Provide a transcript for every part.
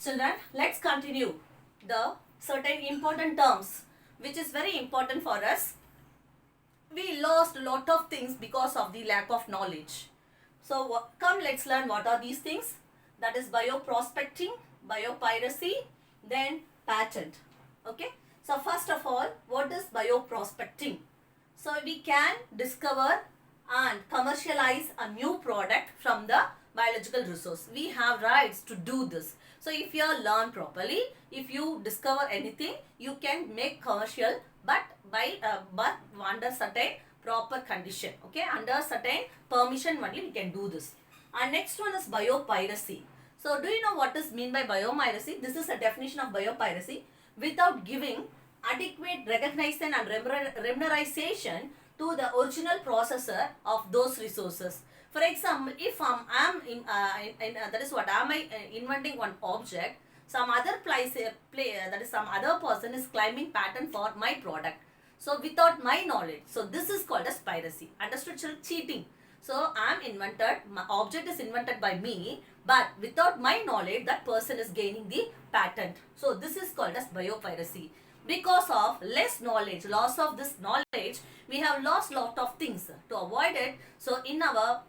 Children, let's continue the certain important terms which is very important for us. We lost a lot of things because of the lack of knowledge. So come, let's learn what are these things. That is bioprospecting, biopiracy, then patent. Okay. So first of all, what is bioprospecting? So we can discover and commercialize a new product from the biological resource. We have rights to do this. So if you learn properly, if you discover anything, you can make commercial, but but under certain proper condition. Okay, under certain permission only we can do this. And next one is biopiracy. So do you know what is mean by biopiracy? This is a definition of biopiracy. Without giving adequate recognition and remuneration to the original processor of those resources. For example, if that is what am I inventing one object, some other that is some other person is claiming patent for my product. So without my knowledge, so this is called as piracy. Understood? Cheating. So I am invented, my object is invented by me, but without my knowledge, that person is gaining the patent. So this is called as biopiracy. Because of less knowledge, loss of this knowledge, we have lost lot of things. To avoid it, so in our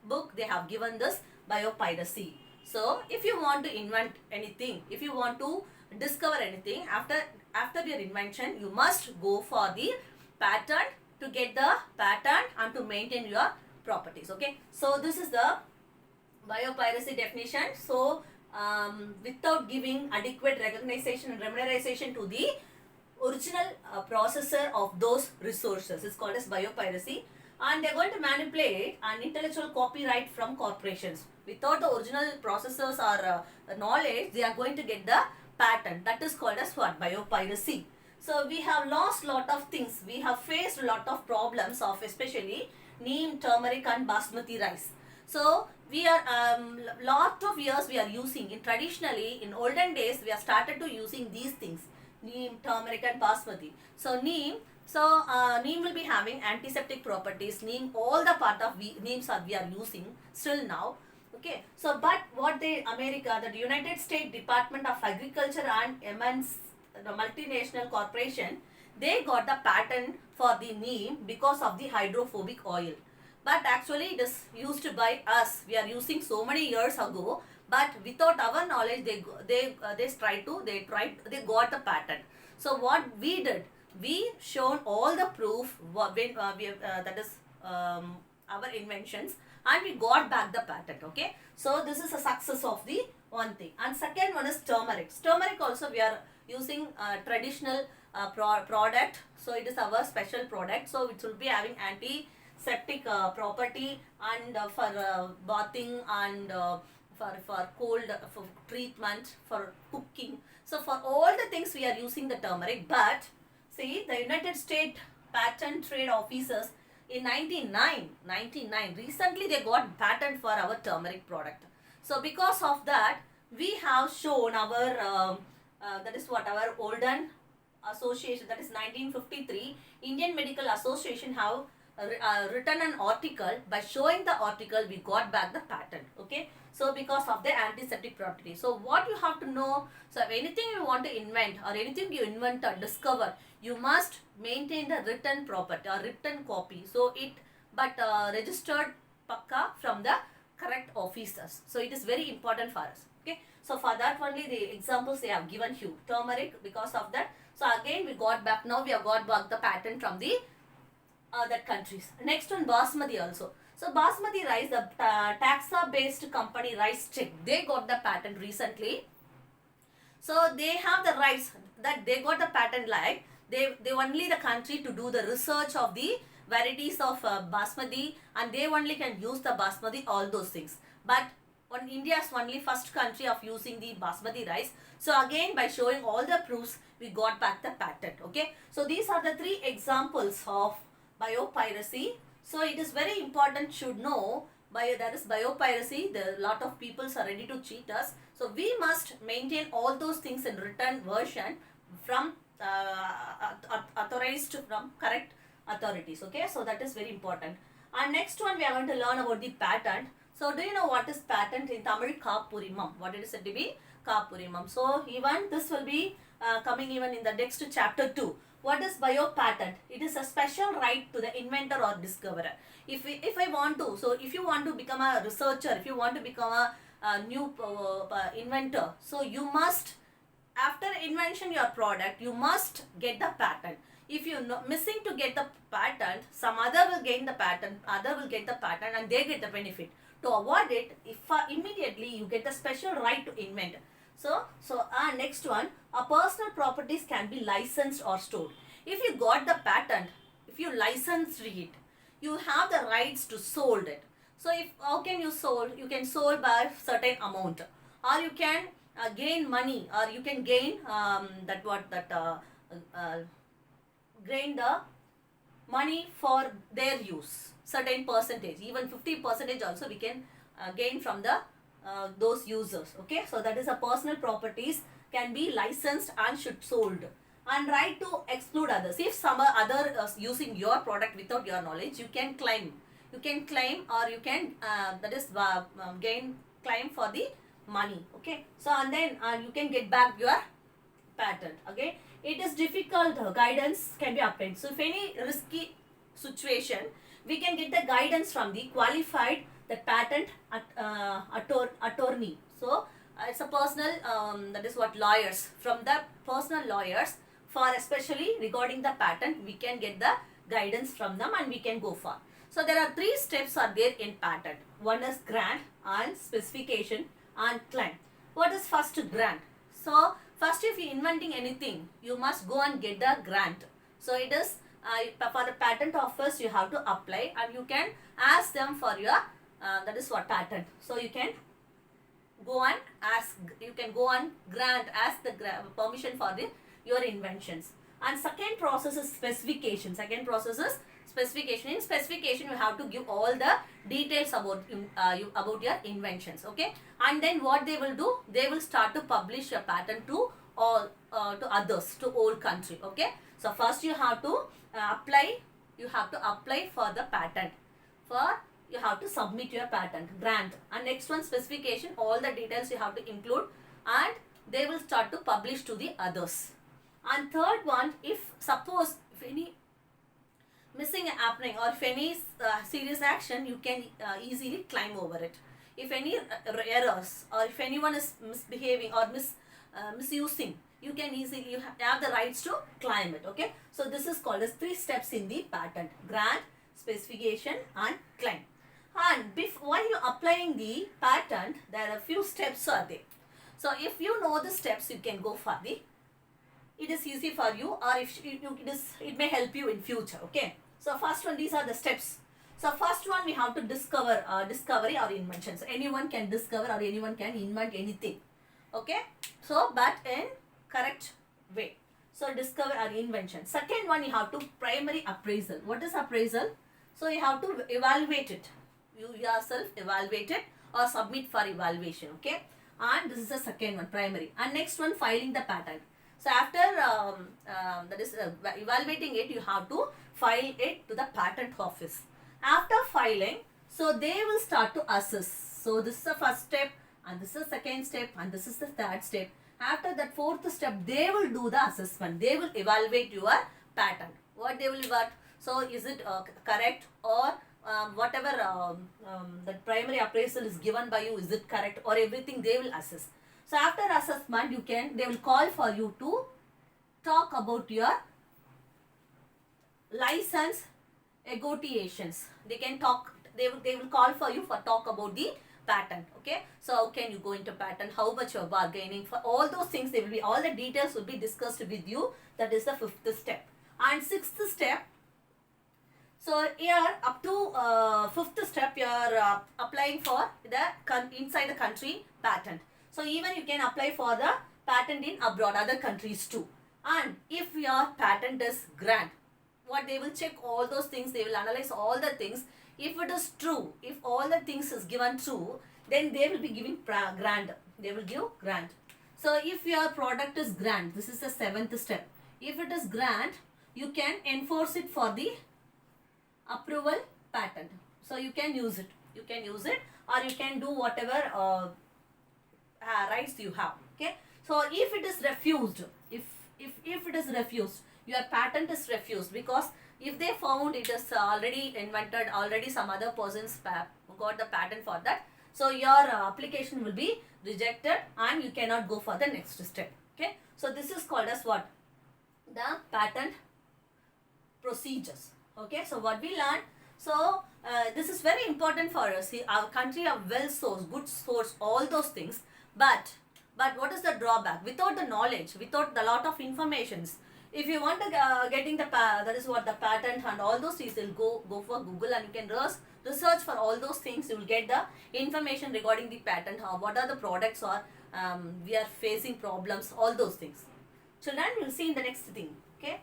book they have given this biopiracy. So if you want to invent anything, if you want to discover anything, after your invention, you must go for the patent to get the patent and to maintain your properties. Okay, so this is the biopiracy definition. So without giving adequate recognition and remuneration to the original processor of those resources is called as biopiracy. And they are going to manipulate an intellectual copyright from corporations. Without the original processors or knowledge, they are going to get the patent. That is called as what? Biopiracy. So we have lost lot of things. We have faced a lot of problems of especially neem, turmeric and basmati rice. So we are lot of years we are using in traditionally in olden days we have started to using these things, neem, turmeric and basmati. So neem, neem will be having antiseptic properties. Neem, all the part of neems are we are using still now. Okay, so but what the United States Department of Agriculture and the multinational corporation, they got the patent for the neem because of the hydrophobic oil. But actually it is used by us. We are using so many years ago, but without our knowledge, they got the patent. So what we did, we shown all the proof when that is our inventions, and we got back the patent. Okay, so this is a success of the one thing. And second one is turmeric. Turmeric also we are using traditional product. So it is our special product. So it will be having antiseptic property and for bathing and for cold, for treatment, for cooking. So for all the things we are using the turmeric. But see, the United States Patent Trade Officers in 1999 recently they got patent for our turmeric product. So because of that, we have shown our that is what our olden association, that is 1953 Indian Medical Association have written an article. By showing the article, we got back the patent. Okay, so because of the antiseptic property. So what you have to know, so if anything you want to invent or anything you invent or discover, you must maintain the written property or written copy. So registered pakka from the correct officers. So it is very important for us. Okay, so for that only the examples they have given you. Turmeric, because of that. So again we got back, now we have got back the patent from the other countries. Next one, basmati also. So basmati rice, the taxa based company Rice Tech, they got the patent recently. So they have the rights that they got the patent, like they only the country to do the research of the varieties of basmati, and they only can use the basmati, all those things. But India is only first country of using the basmati rice. So again by showing all the proofs, we got back the patent. Okay, so these are the three examples of biopiracy. So it is very important should know that is biopiracy. The lot of people are ready to cheat us. So we must maintain all those things in written version from authorized from correct authorities. Okay, so that is very important. And next one we are going to learn about the patent. So do you know what is patent in Tamil? Kapurimam. What it is said to be? Kapurimam. So even this will be coming even in the next chapter 2. What is biopatent? It is a special right to the inventor or discoverer. If I want to, so if you want to become a researcher, if you want to become a new inventor, so you must, after invention your product, you must get the patent. If you missing to get the patent, some other will gain the patent, other will get the patent, and they get the benefit. To avoid it, if immediately you get the special right to invent. So next one, a personal properties can be licensed or stored. If you got the patent, if you licensed it, you have the rights to sold it. So if how can you sold? You can sold by certain amount, or you can gain money, or you can gain gain the money for their use, certain percentage, even 50% also we can gain from the those users. Okay, so that is a personal properties can be licensed and should sold. And right to exclude others. If some other using your product without your knowledge, you can claim, or you can claim for the money. Okay, so and then you can get back your patent. Okay, it is difficult, guidance can be obtained. So if any risky situation, we can get the guidance from the qualified the patent attorney. So it's a personal that is what lawyers, from the personal lawyers, for especially regarding the patent, we can get the guidance from them and we can go for. So there are 3 steps are there in patent. One is grant and specification and claim. What is first grant? So first, if you inventing anything, you must go and get the grant. So it is for the patent office you have to apply, and you can ask them for your that is what patent. So you can go and ask, you can go and grant, ask the permission for your inventions. And second process is specification. Second process is specification. In specification, you have to give all the details about your inventions. Okay, and then what they will do, they will start to publish a patent to all to others, to whole country. Okay, so first you have to apply. You have to apply for the patent. You have to submit your patent grant, and next one specification. All the details you have to include, and they will start to publish to the others. And third one, if suppose if any missing happening, or if any serious action, you can easily climb over it. If any errors, or if anyone is misbehaving or misusing, you can easily, you have the rights to climb it. Okay, so this is called as 3 steps in the patent: grant, specification and claim. And while you applying the patent, there are a few steps are there. So if you know the steps, you can go for the, it is easy for you, or if it may help you in future. Okay, so first one, these are the steps. So first one, we have to discover discovery or invention. So anyone can discover or anyone can invent anything. Okay, so but in correct way. So discover or invention. Second one, you have to primary appraisal. What is appraisal? So you have to evaluate it. You yourself evaluate it or submit for evaluation. Okay, and this is the second one, primary. And next one, filing the patent. So after evaluating it, you have to file it to the patent office. After filing, so they will start to assess. So this is the first step, and this is the second step, and this is the third step. After that 4th step, they will do the assessment. They will evaluate your patent. What they will evaluate? So is it correct, or whatever the primary appraisal is given by you, is it correct, or everything they will assess. So after assessment, they will call for you to talk about your license negotiations. They can talk, they will call for you for talk about the patent. Okay, so how can you go into patent, how much you are bargaining for, all those things, they will be, all the details will be discussed with you. That is the 5th step. And 6th step, so here up to 5th step, you are applying for the inside the country patent. So even you can apply for the patent in abroad, other countries too. And if your patent is grant, what they will check, all those things, they will analyze all the things. If it is true, if all the things is given true, then they will be giving grant. They will give grant. So if your product is grant, this is the 7th step. If it is grant, you can enforce it for the approval patent. So you can use it. You can use it, or you can do whatever rights you have. Okay, so if it is refused, if it is refused, your patent is refused, because if they found it is already invented, already some other persons got the patent for that, so your application will be rejected and you cannot go for the next step. Okay, so this is called as what? The patent procedures. Okay, so what we learned, so this is very important for us. See, our country are well sourced, good source, all those things, but what is the drawback? Without the knowledge, without the lot of informations, if you want to getting the that is what the patent and all those things, you'll go for Google and you can research for all those things. You will get the information regarding the patent, how what are the products, or we are facing problems, all those things. Children, we'll see in the next thing. Okay.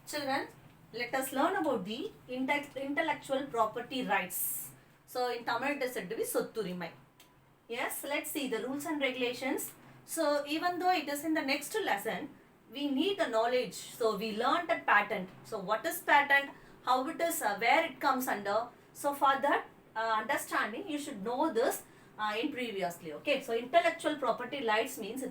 Children, let us learn about the intellectual property rights. So in Tamil it is said to be Sotturimai. Yes, let's see the rules and regulations. So even though it is in the next lesson, we need the knowledge. So we learned a patent. So what is patent? How it is, where it comes under. So for that understanding, you should know this in previously. Okay, so intellectual property rights means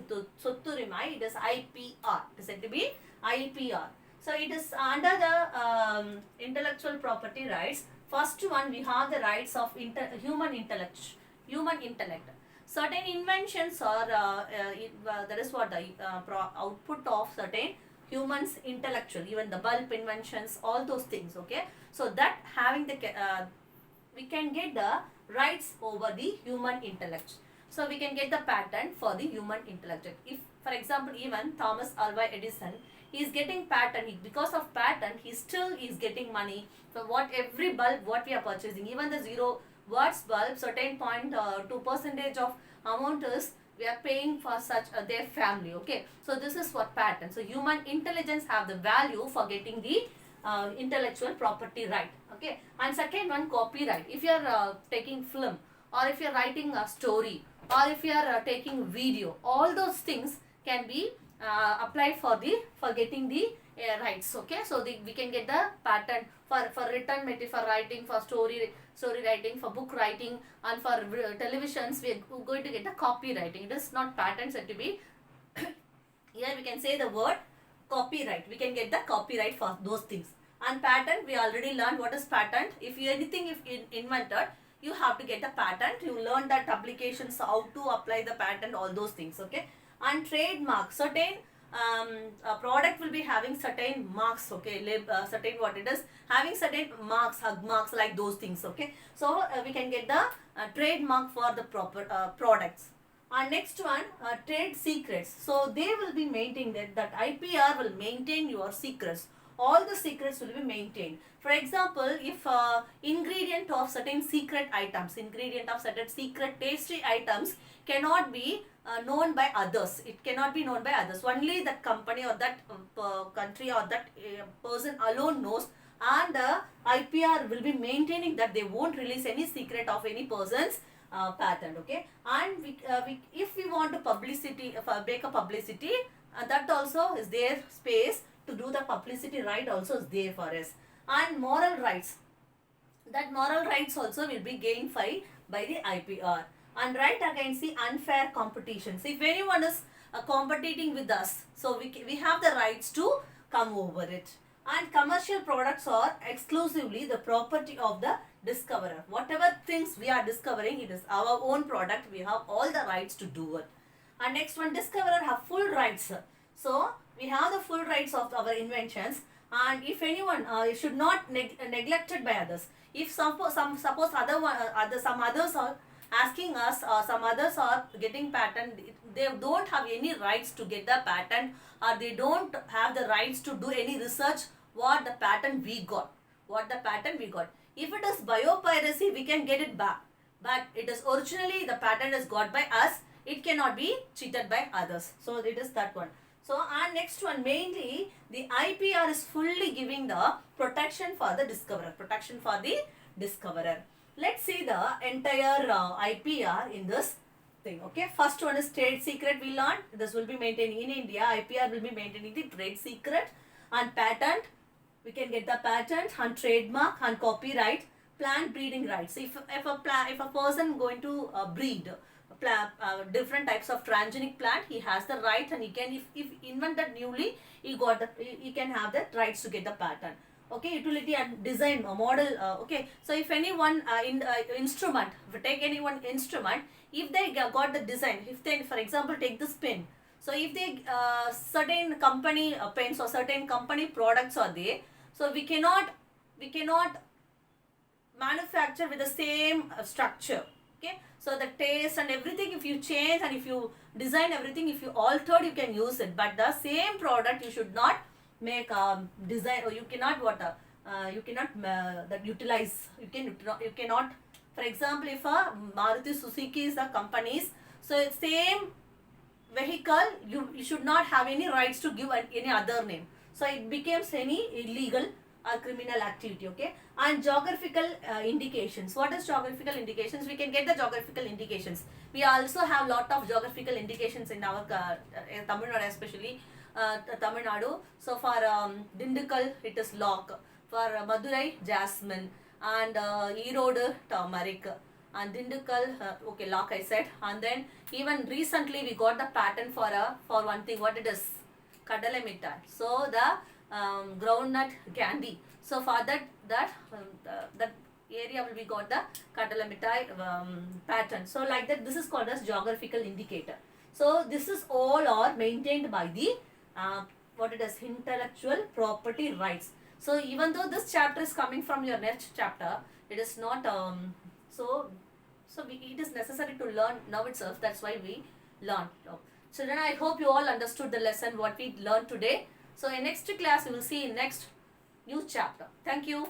Sotturimai, it is IPR. It is said to be IPR. So it is under the intellectual property rights. First one, we have the rights of human intellect. Certain inventions are that is what the output of certain humans intellectual, even the bulb inventions, all those things. Okay, so that having the we can get the rights over the human intellect. So we can get the patent for the human intellect. If, for example, even Thomas Alva Edison, he is getting patent. Because of patent, he still is getting money for what every bulb what we are purchasing. Even the 0 watts bulb, certain 0.2% of amount is we are paying for such their family. Okay, so this is what patent. So human intelligence have the value for getting the intellectual property right. Okay, and second one, copyright. If you are taking film, or if you are writing a story, or if you are taking video, all those things can be applied for getting the rights. Okay, so we can get the patent for written material, for writing, for story writing, for book writing, and for televisions we are going to get the copywriting. It is not patent said to be here we can say the word copyright. We can get the copyright for those things. And patent, we already learned what is patent. If anything if invented, you have to get the patent. You learn that applications, how to apply the patent, all those things. Okay, and trademark, certain a product will be having certain marks. Okay, certain what it is having certain marks, hug marks, like those things. Okay, so we can get the trademark for the proper products. And next one, trade secrets. So they will be maintained, that IPR will maintain your secrets. All the secrets will be maintained. For example, if ingredient of certain secret items, ingredient of certain secret tasty items cannot be known by others. It cannot be known by others. Only that company or that country or that person alone knows, and the IPR will be maintaining that they won't release any secret of any person's patent. Okay, and if we want to publicity, make a publicity, that also is their space to do the publicity right, also is there for us. And moral rights, that moral rights also will be gained by the IPR. And right against the unfair competitions, if anyone is competing with us, so we have the rights to come over it. And commercial products are exclusively the property of the discoverer. Whatever things we are discovering, it is our own product. We have all the rights to do it. And next one, discoverer have full rights. So we have the full rights of our inventions, and if anyone should not neglected by others. If suppose some others are asking us, some others are getting patent, they don't have any rights to get the patent, or they don't have the rights to do any research what the patent we got. If it is biopiracy, we can get it back, but it is originally the patent is got by us. It cannot be cheated by others. So it is that one. So, and next one, mainly the IPR is fully giving the protection for the discoverer. Let's see the entire IPR in this thing. Okay, first one is trade secret. We learned this will be maintained in India. IPR will be maintaining the trade secret and patent. We can get the patent and trademark and copyright, plant breeding rights. If a person going to breed different types of transgenic plant, he has the right, and he can, if invent that newly, he can have the rights to get the patent. Okay, utility and design model. Okay, so if anyone instrument, if we take any one instrument, if they got the design, if they, for example, take this pen, so if they certain company pens or certain company products are there, so we cannot manufacture with the same structure. Okay, so the taste and everything, if you change and if you design everything, if you altered, you can use it, but the same product you should not make design, or you cannot you cannot that utilize, you cannot, for example, if a Maruti Suzuki is the companies, so it's same vehicle, you should not have any rights to give any other name, so it becomes any illegal or criminal activity. Okay, and geographical indications. What is geographical indications? We can get the geographical indications. We also have lot of geographical indications in our Tamil Nadu, especially Tamil Nadu. So for Dindigul it is lock, for Madurai jasmine, and Erode turmeric, and Dindigul okay, lock I said. And then even recently we got the patent for one thing. What it is? Kadale mittai. So the groundnut candy. So for that area will be got the kadala mittai pattern. So like that, this is called as geographical indicator. So this is all are maintained by the what it is, intellectual property rights. So even though this chapter is coming from your next chapter, it is not it is necessary to learn now itself. That's why we learn. Children, I hope you all understood the lesson what we learned today. So in next class we will see in next new chapter. Thank you.